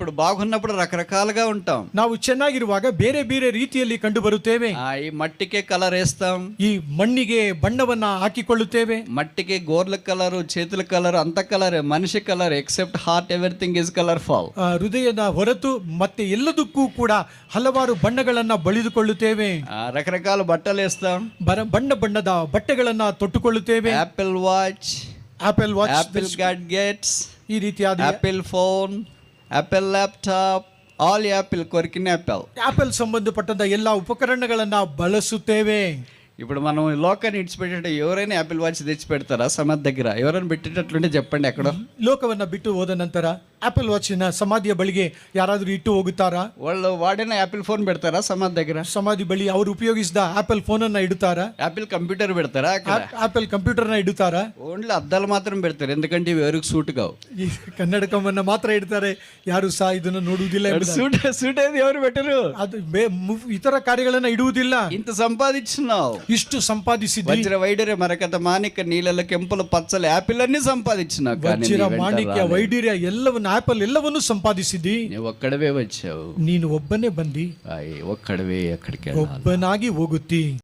ఇప్పుడు బాగున్నప్పుడు రకరకాలుగా ఉంటాం. ನಾವು ಚೆನ್ನಾಗಿರುವಾಗ ಬೇರೆ ಬೇರೆ ರೀತಿಯಲ್ಲಿ ಕಂಡು ಬರುತ್ತೇವೆ. ఈ మట్టికే కలర్ వేస్తాం, ಈ ಮಣ್ಣಿಗೆ ಬಣ್ಣವನ್ನ ಹಾಕಿಕೊಳ್ಳುತ್ತೇವೆ. మట్టికి గోర్ల కలరు, చేతుల కలర్, అంత కలర్, మనిషి colour, except heart everything is colourful. ಹೃದಯದ ಹೊರತು ಮತ್ತೆ ಎಲ್ಲದಕ್ಕೂ ಕೂಡ ಹಲವಾರು ಬಣ್ಣಗಳನ್ನ ಬಳಿದುಕೊಳ್ಳುತ್ತೇವೆ. రకరకాల బట్టలు వేస్తాం, ಬಣ್ಣ ಬಣ್ಣದ ಬಟ್ಟೆಗಳನ್ನ ತೊಟ್ಟುಕೊಳ್ಳುತ್ತೇವೆ. Apple watch, Apple watch, Apple gadgets, ಈ ರೀತಿಯಾದ Apple phone, Apple laptop, all Apple కొరికిన యాపిల్. ಆಪಲ್ ಸಂಬಂಧಪಟ್ಟಂತ ಎಲ್ಲ ಉಪಕರಣಗಳನ್ನ ಬಳಸುತ್ತೇವೆ. ఇప్పుడు మనం లోకాన్ని ఇడిచిపెట్టే ఎవరైనా యాపిల్ వాచ్ తెచ్చి పెడతారా సమాధి దగ్గర? ఎవరైనా పెట్టేటట్లుంటే చెప్పండి. ఎక్కడో ಲೋಕವನ್ನ ಬಿಟ್ಟು ಹೋದ ನಂತರ ಆಪಲ್ ವಾಚಿನ ಸಮಾಧಿಯ ಬಳಿಗೆ ಯಾರಾದರೂ ಇಟ್ಟು ಹೋಗುತ್ತಾರಾ? వాళ్ళు వాడిన యాపిల్ ఫోన్ పెడతారా సమాధి దగ్గర? ಸಮಾಧಿ ಬಳಿ ಅವರು ಉಪಯೋಗಿಸಿದ ಆಪಲ್ ಫೋನ್ ಅನ್ನ ಇಡುತ್ತಾರಾ? యాపిల్ కంప్యూటర్ పెడతారా? అక్కడ ಆಪಲ್ ಕಂಪ್ಯೂಟರ್ ನ ಇಡುತ್ತಾರಾ? ఓన్లీ అద్దాలు మాత్రం పెడతారు, ఎందుకంటే ఇవి ఎవరికి సూట్ కావు. ಈ ಕನ್ನಡಕವನ್ನ ಮಾತ್ರ ಇಡ್ತಾರೆ, ಯಾರು ಸಹ ಇದನ್ನು ನೋಡುವುದಿಲ್ಲ. సూట్ అయితే ఎవరు పెట్టరు? ಅದು ಇತರ ಕಾರ್ಯಗಳನ್ನ ಇಡುವುದಿಲ್ಲ. ఇంత సంపాదించున్నావు, ಇಷ್ಟು ಸಂಪಾದಿಸಿದಿ, వజ్ర వైడూర్య మరకత మాణిక నీళ్ళ ಕೆಂಪల పచ్చల యాపిల్ అన్ని సంపాదించినావు, ವಜ್ರ ಮಾಣಿಕ್ಯ ವೈಡೂರ್ಯ ಎಲ್ಲವನ್ನು ಆಪಲ್ ಎಲ್ಲವನ್ನು ಸಂಪಾದಿಸಿದಿ. నువ్వు ఒక్కడవే వచ్చావు, ನೀನು ಒಬ್ಬನೇ ಬಂದಿ, ఒక్కడవే ఎక్కడికి ಒಬ್ಬನಾಗಿ ಹೋಗುತ್ತಿ.